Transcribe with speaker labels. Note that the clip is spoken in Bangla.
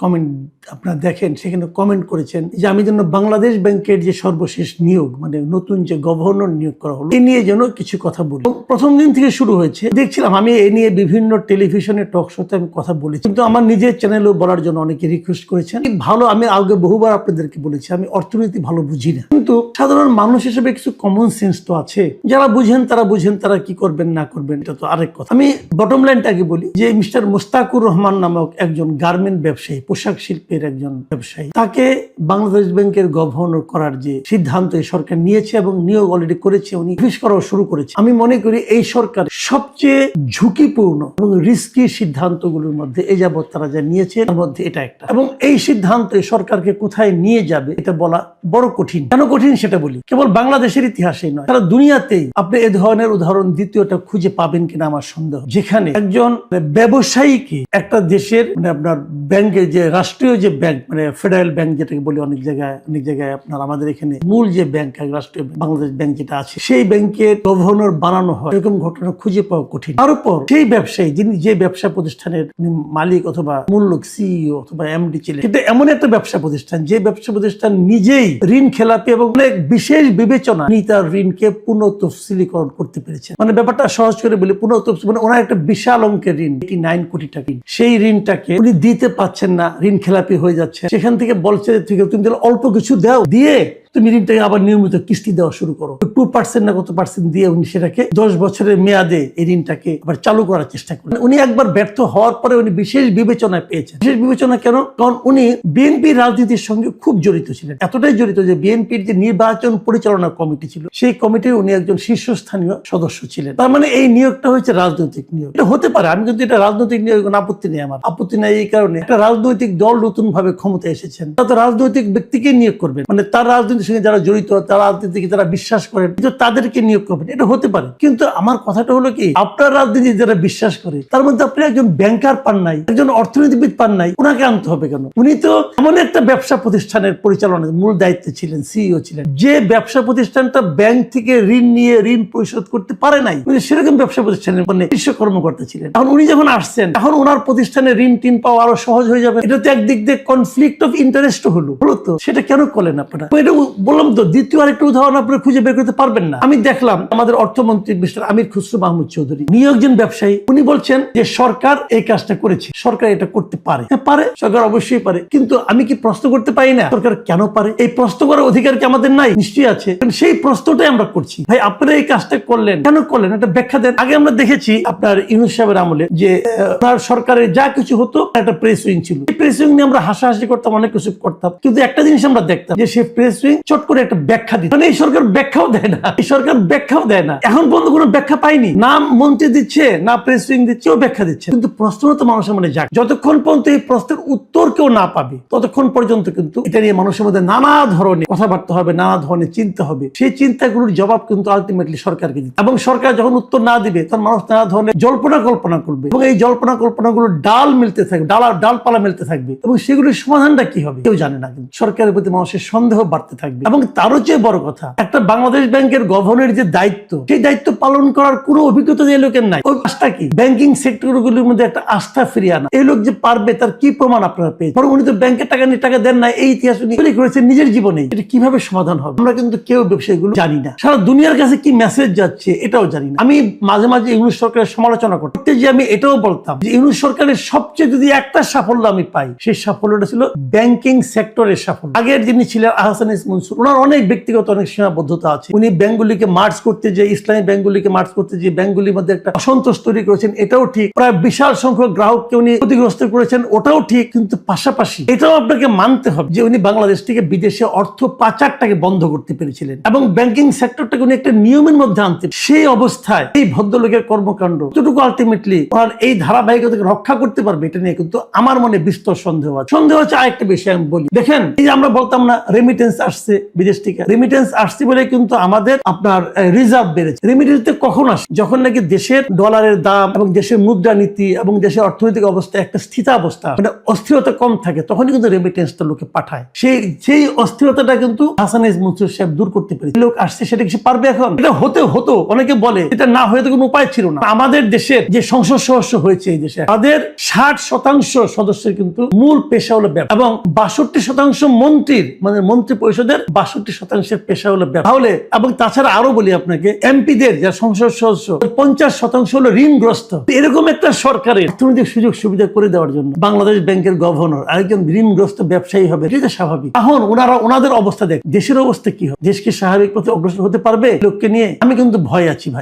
Speaker 1: কমেন্ট আপনারা দেখেন, সেখানে কমেন্ট করেছেন যে আমি যেন বাংলাদেশ ব্যাংকের যে সর্বশেষ নিয়োগ, মানে নতুন যে গভর্নর নিয়োগ করা হলো, এ নিয়ে যেন কিছু কথা বলি। প্রথম দিন থেকে শুরু হয়েছে, দেখছিলাম আমি এ নিয়ে বিভিন্ন টেলিভিশনে টক শোতে আমি কথা বলেছি, কিন্তু আমার নিজের চ্যানেলেও বলার জন্য অনেকে রিকোয়েস্ট করেছেন। ভালো, আমি আগে বহুবার আপনাদেরকে বলেছি আমি অর্থনীতি ভালো বুঝি না, কিন্তু সাধারণ মানুষ হিসেবে কিছু কমন সেন্স তো আছে। যারা বুঝেন তারা কি করবেন না করবেন এটা তো আরেক কথা। আমি বটম লাইনটাকে বলি যে মিস্টার মুস্তাকুর রহমান নামক একজন গার্মেন্ট ব্যবসায়ী, পোশাক শিল্পের একজন ব্যবসায়ী, তাকে বাংলাদেশ ব্যাংকের গভর্নর করার যে সিদ্ধান্ত এই সরকার নিয়েছে এবং নিয়োগ অলরেডি করেছে, উনি অফিস করাও শুরু করেছে। আমি মনে করি এই সরকার সবচেয়ে ঝুঁকিপূর্ণ এবং রিস্কি সিদ্ধান্তগুলোর মধ্যে এই যাবৎ তারা যা নিয়েছে তার মধ্যে এটা একটা। এবং এই সিদ্ধান্ত সরকারকে কোথায় নিয়ে যাবে এটা বলা বড় কঠিন। কেন কঠিন সেটা বলি। কেবল বাংলাদেশের ইতিহাসেই নয়, সারা দুনিয়াতেই আপনি এ ধরনের উদাহরণ দ্বিতীয়টা খুঁজে পাবেন কিনা আমার সন্দেহ, যেখানে একজন ব্যবসায়ীকে একটা দেশের মানে আপনার ব্যাংকের যে রাষ্ট্রীয় যে ব্যাংক, মানে ফেডারেল ব্যাংক যেটাকে বলি, অনেক জায়গায় আপনার আমাদের এখানে মূল যে ব্যাংক, রাষ্ট্রীয় বাংলাদেশ ব্যাংক যেটা আছে, সেই ব্যাংকের গভর্নর বানানো হয়, এরকম ঘটনা খুঁজে পাওয়া কঠিন। তার উপর সেই ব্যবসায়ী যিনি যে ব্যবসা প্রতিষ্ঠানের মালিক অথবা মূল লোক, সিইও অথবা এমডি ছিলেন, কিন্তু এমন একটা ব্যবসা প্রতিষ্ঠান যে ব্যবসা প্রতিষ্ঠান নিজেই ঋণ খেলাপি এবং অনেক বিশেষ বিবেচনা নিয়ে তার ঋণকে পুনঃ তফসিলীকরণ করতে পেরেছে। মানে ব্যাপারটা সহজ করে বলি, পুনঃ তফসিল মানে ওনার একটা বিশাল অঙ্কের ঋণ, 89 কোটি টাকা, সেই ঋণটাকে উনি দিতে পারছেন না, ঋণ খেলাপি হয়ে যাচ্ছে। সেখান থেকে বলছে ঠিক আছে তুমি তাহলে অল্প কিছু দাও, দিয়ে তুমি ঋণটাকে আবার নিয়মিত কিস্তি দেওয়া শুরু করো। 2% না কত % দিয়ে উনি সেটাকে 10 বছরের মেয়াদে এই ঋণটাকে আবার চালু করার চেষ্টা করেন। উনি একবার ব্যর্থ হওয়ার পরে উনি বিশেষ বিবেচনায় পেয়েছেন। বিশেষ বিবেচনা কেন? কারণ উনি বিএনপি রাজনীতির সঙ্গে খুব জড়িত ছিলেন, এতটাই জড়িত যে বিএনপির যে নির্বাচন পরিচালনা কমিটি ছিল, সেই কমিটির উনি একজন শীর্ষস্থানীয় সদস্য ছিলেন। তার মানে এই নিয়োগটা হচ্ছে রাজনৈতিক নিয়োগ। এটা হতে পারে, আমি কিন্তু এটা রাজনৈতিক নিয়োগ আপত্তি নেই, আমার আপত্তি নেই এই কারণে একটা রাজনৈতিক দল নতুন ভাবে ক্ষমতায় এসেছেন, তারা তো রাজনৈতিক ব্যক্তিকে নিয়োগ করবেন, মানে তার রাজনীতির সঙ্গে যারা জড়িত, তারা রাজনীতিকে যারা বিশ্বাস করেন, কিন্তু তাদেরকে নিয়োগ করবেন, এটা হতে পারে। কিন্তু আমার কথাটা হলো কি, আপনার রাজনীতি যারা বিশ্বাস করে তার মধ্যে আপনি একজন ব্যাংকার পান নাই, একজন অর্থনীতিবিদ পান নাই, ওনাকে আনতে হবে কেন? উনি তো এমন একটা ব্যবসা প্রতিষ্ঠানের পরিচালনার মূল দায়িত্বে ছিলেন, সিইও ছিলেন, যে ব্যবসা প্রতিষ্ঠানটা ব্যাংক থেকে ঋণ নিয়ে ঋণ পরিশোধ করতে পারে নাই, উনি সেরকম ব্যবসা প্রতিষ্ঠানের মানে শীর্ষ কর্মকর্তা ছিলেন। এখন উনি যখন আসছেন, এখন ওনার প্রতিষ্ঠানে ঋণ টিন পাওয়া আরো সহজ হয়ে যাবে। এটা তো একদিক দিয়ে কনফ্লিক্ট অফ ইন্টারেস্ট হলো তো, সেটা কেন করলেন আপনারা? এটা বললাম তো, দ্বিতীয় আরেকটা উদাহরণ আপনারা খুঁজে বের করতে পারবেন না। আমি দেখলাম আমাদের অর্থমন্ত্রী মিস্টার আমির খুসরো মাহমুদ চৌধুরী, নিয়োগজন ব্যবসায়ী, উনি বলছেন যে সরকার এই কাজটা করেছে, সরকার এটা করতে পারে। হ্যাঁ পারে, সরকার অবশ্যই পারে, কিন্তু আমি কি প্রশ্ন করতে পারি না সরকার কেন পারে? এই প্রশ্ন করার অধিকার কি আমাদের নাই? নিশ্চয়ই আছে। সেই প্রশ্নটাই আমরা করছি, ভাই আপনারা এই কাজটা করলেন কেন করলেন, একটা ব্যাখ্যা দেন। আগে আমরা দেখেছি আপনার ইউনূস সাহেবের আমলে যে তার সরকারের যা কিছু হতো একটা প্রেস উইং ছিল, এই প্রেস উইং নিয়ে আমরা হাসাহাসি করতাম, অনেক কিছু করতাম, কিন্তু একটা জিনিস আমরা দেখতাম যে সেই প্রেস উইং চট করে একটা ব্যাখ্যা দিত। মানে এই সরকার ব্যাখ্যাও দেয় না, এই সরকার ব্যাখ্যাও দেয় না, এখন পর্যন্ত কোনো ব্যাখ্যা পাইনি, না মন্ত্রী দিচ্ছে না প্রেস উইং দিচ্ছে, ও ব্যাখ্যা দিচ্ছে। কিন্তু প্রশ্ন তো মানুষের মনে যাক, যতক্ষণ পর্যন্ত এই প্রশ্নের উত্তর কেউ না পাবে ততক্ষণ পর্যন্ত কিন্তু এটা নিয়ে মানুষের মধ্যে নানা ধরনের কথাবার্তা হবে, নানা ধরনের চিন্তা হবে। সেই চিন্তাগুলোর জবাব কিন্তু আলটিমেটলি সরকারকে দিতে, এবং সরকার যখন উত্তর না দিবে তখন মানুষ নানা ধরনের জল্পনা কল্পনা করবে, এবং এই জল্পনা কল্পনাগুলো ডাল মিলতে থাকবে, ডালপালা মিলতে থাকবে, এবং সেগুলোর সমাধানটা কি হবে কেউ জানে না। কিন্তু সরকারের প্রতি মানুষের সন্দেহ বাড়তে থাকবে। এবং তারও চেয়ে বড় কথা, একটা বাংলাদেশ ব্যাংকের গভর্নরের যে দায়িত্ব, সেই দায়িত্ব পালন করার কোনো অভিজ্ঞতা যে লোকের নাই। ওই কাজটা কি? ব্যাংকিং সেক্টরগুলোর মধ্যে একটা আস্থা ফিরিয়ে আনা। এই লোক যে পারবে তার কি প্রমাণ আপনারা পেয়েছেন? বরং উনি তো ব্যাংকের টাকা নিয়ে টাকা দেন না, এই ইতিহাস উনি তৈরি করেছেন নিজের জীবনে। এটা কিভাবে সমাধান হবে আমরা কিন্তু কেউ ব্যবসায়ীগুলো জানি না। সারা দুনিয়ার কাছে কি মেসেজ যাচ্ছে এটাও জানি না। আমি মাঝে মাঝে ইউনূস সরকারের সমালোচনা করতে যে আমি এটাও বলতাম যে ইউনূস সরকারের সবচেয়ে যদি একটা সাফল্য আমি পাই, সেই সাফল্যটা ছিল ব্যাংকিং সেক্টরের সাফল্য। আগের যিনি ছিলেন আহসান ইস মনসুর, ওনার অনেক ব্যক্তিগত অনেক সীমাবদ্ধতা আছে। উনি ব্যাংকগুলিকে মার্জ করতে যে, ইসলামী ব্যাংকগুলিকে মার্জ করতে যে ব্যাংকগুলির মধ্যে একটা অসন্তোষ তৈরি করেছেন, এটাও ঠিক। প্রায় বিশাল সংখ্যক গ্রাহককে উনি ক্ষতিগ্রস্ত করেছেন, ওটাও ঠিক। কিন্তু পাশাপাশি এটাও আপনাকে মানতে হবে যে উনি বাংলাদেশ থেকে বিদেশে অর্থ পাচারটাকে বন্ধ করতে পেরেছিলেন এবং ব্যাংকিং সেক্টরটাকে উনি একটা নিয়মের মধ্যে আনতেন। সেই অবস্থায় এই ভদ্রলোকের কর্মকাণ্ড কতটুকু আলটিমেটলি ওনার এই ধারাবাহিকতাকে রক্ষা করতে পারবে, এটা নিয়ে কিন্তু আমার মনে বিস্তর সন্দেহ আছে। আরেকটা বিষয় আমি বলি, দেখেন এই যে আমরা বলতাম না রেমিটেন্স আসছে, আসছে বিদেশ থেকে, রেমিটেন্স আসছে বলে কিন্তু আমাদের আপনার রিজার্ভ বেড়েছে। রেমিটেন্স কখন আসে? যখন নাকি দেশের ডলারের দাম এবং দেশের মুদ্রানীতি এবং দেশের অর্থনৈতিক অবস্থা একটা স্থিতাবস্থা, মানে অস্থিরতা কম থাকে, তখনই কিন্তু রেমিটেন্সটা লোকে পাঠায়। সেই অস্থিরতাটা কিন্তু হাসান এস মনসুর সাহেব দূর করতে পেরেছে। লোক আসছে, সেটা কিছু পারবে এখন? এটা হতো অনেকে বলে এটা না হয়ে তো কোনো উপায় ছিল না। আমাদের দেশের যে সংসদ সদস্য হয়েছে এই দেশে, তাদের 60% সদস্যের কিন্তু মূল পেশা হলো ব্যবসা, এবং 62% মন্ত্রীর, মানে মন্ত্রী পরিষদের 62% পেশা হলো ব্যবসা। তাহলে এবং তাছাড়া আরো বলি আপনাকে, এমপিদের যারা সংসদ সদস্য 50% হলো ঋণগ্রস্ত। এরকম একটা সরকারের অর্থনৈতিক সুযোগ সুবিধা করে দেওয়ার জন্য বাংলাদেশ ব্যাংকের গভর্নর আরেকজন ঋণগ্রস্ত ব্যবসায়ী হবে, এটা স্বাভাবিক। এখন ওনাদের অবস্থা দেখ, দেশের অবস্থা কি হবে? দেশ কি স্বাভাবিক পথে অগ্রসর হতে পারবে লোককে নিয়ে? আমি কিন্তু ভয় আছি ভাই।